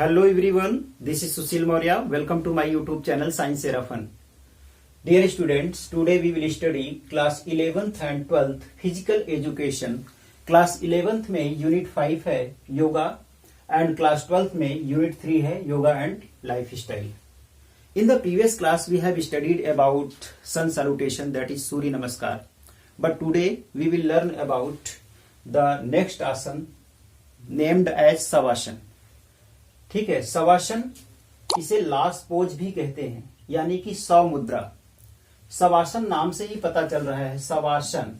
Hello everyone, this is Sushil Maurya. Welcome to my YouTube channel Science Seraphan. Dear students, today we will study class 11th and 12th physical education. Class 11th में unit 5 है yoga and class 12th में unit 3 है yoga and lifestyle. In the previous class we have studied about sun salutation, that is Surya Namaskar. But today we will learn about the next आसन named as Savasana. ठीक है, शवासन इसे last pose भी कहते हैं, यानी कि सौ मुद्रा. शवासन नाम से ही पता चल रहा है. शवासन,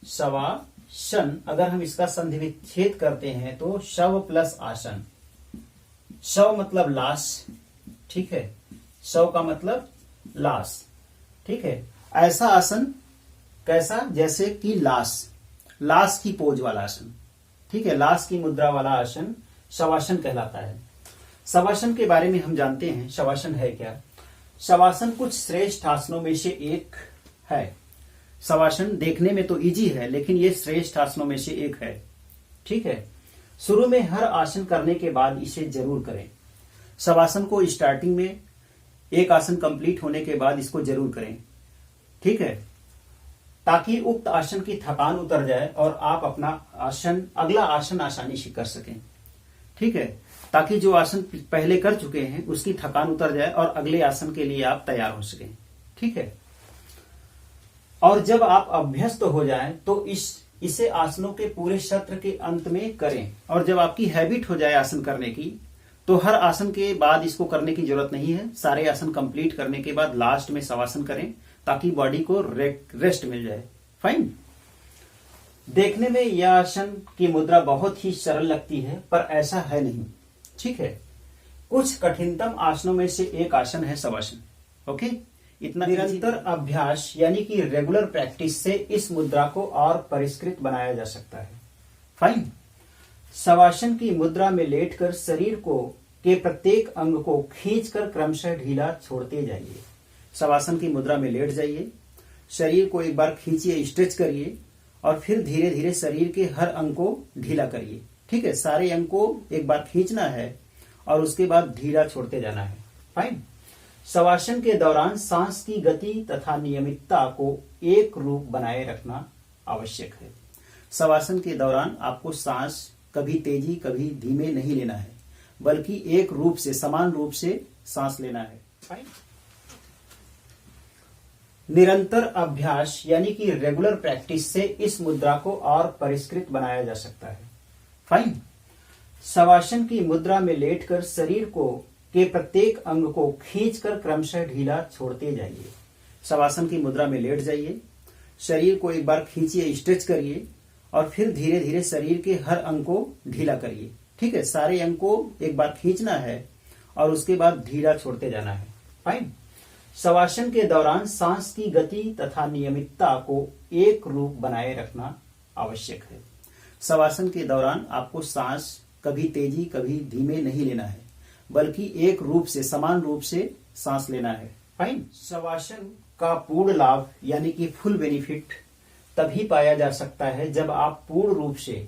शवासन अगर हम इसका संधि विच्छेद करते हैं तो शव प्लस आसन. शव मतलब लाश, ठीक है, शव का मतलब लाश, ठीक है. ऐसा आसन कैसा, जैसे कि लाश की पोज वाला आसन, ठीक है, लाश की मुद्रा वाला आसन शवासन कहलाता है. शवासन के बारे में हम जानते हैं. शवासन है क्या? शवासन कुछ श्रेष्ठ आसनों में से एक है. शवासन देखने में तो इजी है, लेकिन ये श्रेष्ठ आसनों में से एक है, ठीक है. शुरू में हर आसन करने के बाद इसे जरूर करें. शवासन को स्टार्टिंग में एक आसन कंप्लीट होने के बाद इसको जरूर करें, ठीक है, ताकि उक्त आसन की थकान उतर जाए और आप अपना अगला आसन आसानी से कर सकें, ठीक है, ताकि जो आसन पहले कर चुके हैं उसकी थकान उतर जाए और अगले आसन के लिए आप तैयार हो सकें, ठीक है. और जब आप अभ्यस्त हो जाएं तो इसे आसनों के पूरे सत्र के अंत में करें. और जब आपकी हैबिट हो जाए आसन करने की, तो हर आसन के बाद इसको करने की जरूरत नहीं है. सारे आसन कंप्लीट करने के बाद लास्ट में शवासन करें, ताकि बॉडी को रेस्ट मिल जाए. फाइन. देखने में यह आसन की मुद्रा बहुत ही सरल लगती है, पर ऐसा है नहीं, ठीक है. कुछ कठिनतम आसनों में से एक आसन है शवासन. ओके, इतना. निरंतर अभ्यास यानी कि रेगुलर प्रैक्टिस से इस मुद्रा को और परिष्कृत बनाया जा सकता है. फाइन. शवासन की मुद्रा में लेटकर शरीर के प्रत्येक अंग को खींचकर क्रमशः ढीला छोड़ते जाइए. शवासन की मुद्रा में लेट जाइए, शरीर को एक बार खींचिए, स्ट्रेच करिए, और फिर धीरे धीरे शरीर के हर अंग को ढीला करिए, ठीक है. सारे अंग को एक बार खींचना है और उसके बाद ढीला छोड़ते जाना है. फाइन. शवासन के दौरान सांस की गति तथा नियमितता को एक रूप बनाए रखना आवश्यक है. शवासन के दौरान आपको सांस कभी तेजी कभी धीमे नहीं लेना है, बल्कि एक रूप से, समान रूप से सांस लेना है. फाइन. निरंतर अभ्यास यानी कि रेगुलर प्रैक्टिस से इस मुद्रा को और परिष्कृत बनाया जा सकता है. फाइन. शवासन की मुद्रा में लेटकर शरीर के प्रत्येक अंग को खींचकर क्रमशः ढीला छोड़ते जाइए. शवासन की मुद्रा में लेट जाइए, शरीर को एक बार खींचिए, स्ट्रेच करिए, और फिर धीरे धीरे शरीर के हर अंग को ढीला करिए, ठीक है. सारे अंग को एक बार खींचना है और उसके बाद ढीला छोड़ते जाना है. फाइन. शवासन के दौरान सांस की गति तथा नियमितता को एक रूप बनाए रखना आवश्यक है. शवासन के दौरान आपको सांस कभी तेजी कभी धीमे नहीं लेना है, बल्कि एक रूप से, समान रूप से सांस लेना है. फाइन. शवासन का पूर्ण लाभ यानी कि फुल बेनिफिट तभी पाया जा सकता है जब आप पूर्ण रूप से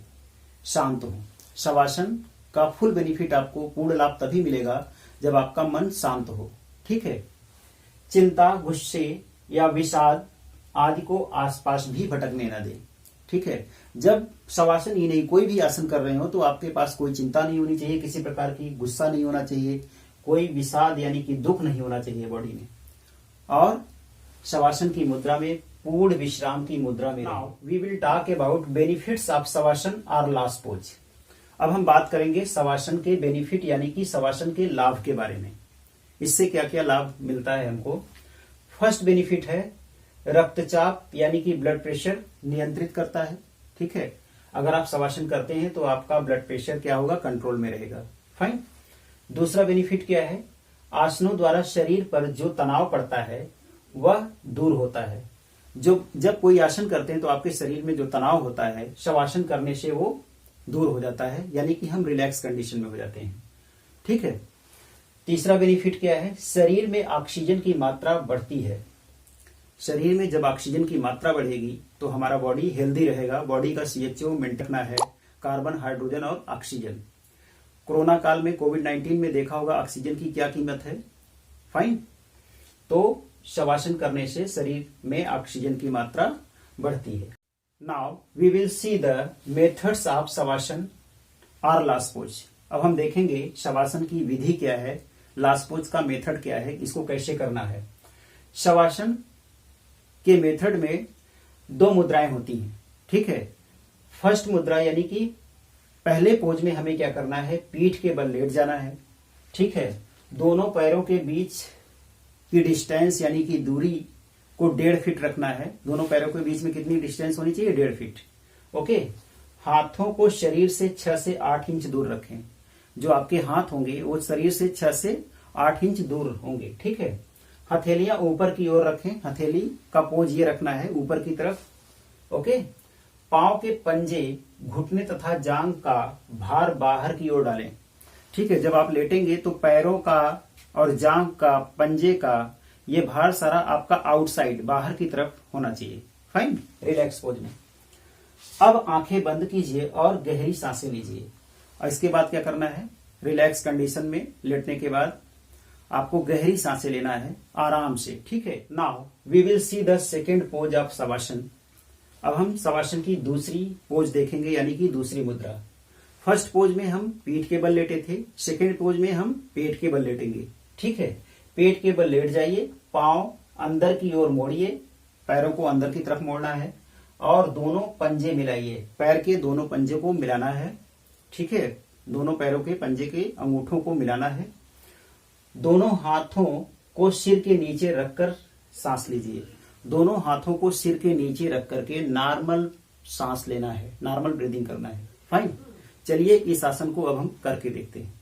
शांत हो. शवासन का फुल बेनिफिट आपको, पूर्ण लाभ तभी मिलेगा जब आपका मन शांत हो, ठीक है. चिंता, गुस्से या विषाद आदि को आसपास भी भटकने न दें, ठीक है. जब शवासन ही नहीं, कोई भी आसन कर रहे हो तो आपके पास कोई चिंता नहीं होनी चाहिए, किसी प्रकार की गुस्सा नहीं होना चाहिए, कोई विषाद यानी कि दुख नहीं होना चाहिए बॉडी में. और शवासन की मुद्रा में, पूर्ण विश्राम की मुद्रा में. Now we will talk about benefits of shavasana और लास्ट पोज. अब हम बात करेंगे शवासन के बेनिफिट यानी कि शवासन के लाभ के बारे में. इससे क्या क्या लाभ मिलता है हमको. फर्स्ट बेनिफिट है रक्तचाप यानी कि ब्लड प्रेशर नियंत्रित करता है, ठीक है. अगर आप शवासन करते हैं तो आपका ब्लड प्रेशर क्या होगा, कंट्रोल में रहेगा. फाइन. दूसरा बेनिफिट क्या है, आसनों द्वारा शरीर पर जो तनाव पड़ता है वह दूर होता है. जब कोई आसन करते हैं तो आपके शरीर में जो तनाव होता है, शवासन करने से वो दूर हो जाता है, यानी कि हम रिलैक्स कंडीशन में हो जाते हैं, ठीक है. तीसरा बेनिफिट क्या है, शरीर में ऑक्सीजन की मात्रा बढ़ती है. शरीर में जब ऑक्सीजन की मात्रा बढ़ेगी तो हमारा बॉडी हेल्दी रहेगा. बॉडी का CHO मेंटेन रखना है, कार्बन, हाइड्रोजन और ऑक्सीजन. कोरोना काल में कोविड-19 में देखा होगा ऑक्सीजन की क्या कीमत है। फाइन। तो शवासन करने से शरीर में ऑक्सीजन की मात्रा बढ़ती है। Now we will see the methods of shavasana और लास्ट पोज। अब हम देखेंगे शवासन की विधि क्या है, लास्ट पोज का मेथड क्या है, इसको कैसे करना है। शवासन के मेथड में 2 मुद्राएं होती हैं, ठीक है। फर्स्ट मुद्रा यानी कि पहले पोज में हमें क्या करना है, पीठ के बल लेट जाना है, ठीक है। दोनों पैरों के बीच की डिस्टेंस यानी कि दूरी को 1.5 फीट रखना है। दोनों पैरों के बीच में कितनी डिस्टेंस होनी चाहिए, 1.5 फीट। ओके। हाथों को शरीर से 6 से 8 इंच दूर रखें। जो आपके हाथ होंगे वो शरीर से 6 से 8 इंच दूर होंगे, ठीक है। हथेलियां ऊपर की ओर रखें। हथेली का पोज ये रखना है ऊपर की तरफ। ओके। पांव के पंजे, घुटने तथा जांग का भार बाहर की ओर डालें, ठीक है। जब आप लेटेंगे तो पैरों का और जांग का, पंजे का ये भार सारा आपका आउटसाइड, बाहर की तरफ होना चाहिए। फाइन। रिलैक्स पोज में अब आंखें बंद कीजिए और गहरी सांसें लीजिए। और इसके बाद क्या करना है, रिलैक्स कंडीशन में लेटने के बाद आपको गहरी सांसें लेना है आराम से, ठीक है। Now we will see the second pose of shavasana. अब हम शवासन की दूसरी पोज देखेंगे यानी कि दूसरी मुद्रा। फर्स्ट पोज में हम पीठ के बल लेटे थे, सेकेंड पोज में हम पेट के बल लेटेंगे, ठीक है। पेट के बल लेट जाइए, पांव अंदर की ओर मोड़िए, पैरों को अंदर की तरफ मोड़ना है और दोनों पंजे मिलाइए। पैर के दोनों पंजे को मिलाना है, ठीक है। दोनों पैरों के पंजे के अंगूठों को मिलाना है। दोनों हाथों को सिर के नीचे रखकर सांस लीजिए। दोनों हाथों को सिर के नीचे रख करके नॉर्मल सांस लेना है, नॉर्मल ब्रीदिंग करना है। फाइन। चलिए इस आसन को अब हम करके देखते हैं।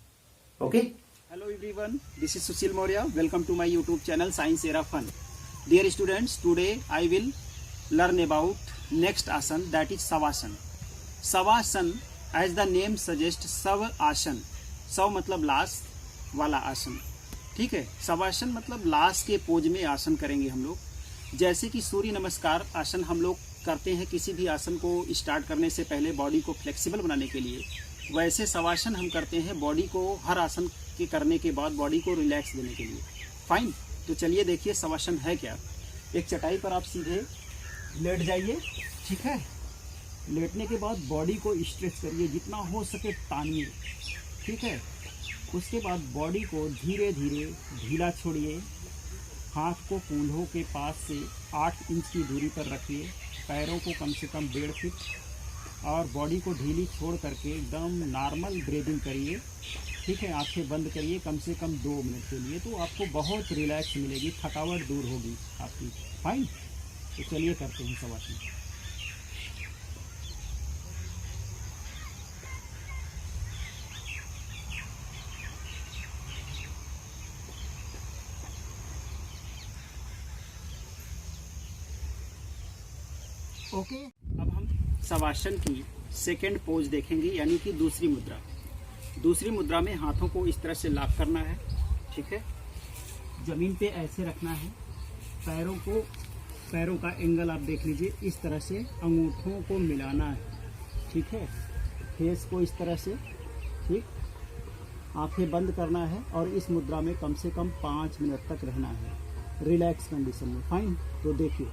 Okay. Hello everyone, this is Sushil Maurya. Welcome to my YouTube channel Science Era Fun. Dear students, today I will learn about next asana, that is shavasana. Shavasana as the name suggests, शव आसन। शव मतलब लाश वाला आसन, ठीक है। शवासन मतलब लाश के पोज में आसन करेंगे हम लोग। जैसे कि सूर्य नमस्कार आसन हम लोग करते हैं किसी भी आसन को स्टार्ट करने से पहले बॉडी को फ्लेक्सिबल बनाने के लिए, वैसे शवासन हम करते हैं बॉडी को हर आसन के करने के बाद बॉडी को रिलैक्स देने के लिए। फाइन। तो चलिए देखिए शवासन है क्या। एक चटाई पर आप सीधे लेट जाइए, ठीक है। लेटने के बाद बॉडी को स्ट्रेच करिए, जितना हो सके तानिए, ठीक है। उसके बाद बॉडी को धीरे धीरे ढीला छोड़िए। हाथ को कूल्हों के पास से 8 इंच की दूरी पर रखिए। पैरों को कम से कम 1.5 फीट और बॉडी को ढीली छोड़ करके एकदम नॉर्मल ब्रीदिंग करिए, ठीक है। आंखें बंद करिए कम से कम 2 मिनट के लिए, तो आपको बहुत रिलैक्स मिलेगी, थकावट दूर होगी आपकी। फाइन। तो चलिए करते हैं शवासन। ओके। अब हम शवासन की सेकेंड पोज देखेंगे यानी कि दूसरी मुद्रा। दूसरी मुद्रा में हाथों को इस तरह से लॉक करना है, ठीक है। जमीन पे ऐसे रखना है। पैरों का एंगल आप देख लीजिए, इस तरह से अंगूठों को मिलाना है, ठीक है। फेस को इस तरह से, ठीक। आंखें बंद करना है और इस मुद्रा में कम से कम 5 मिनट तक रहना है रिलैक्स कंडीशन में। फाइन। तो देखिए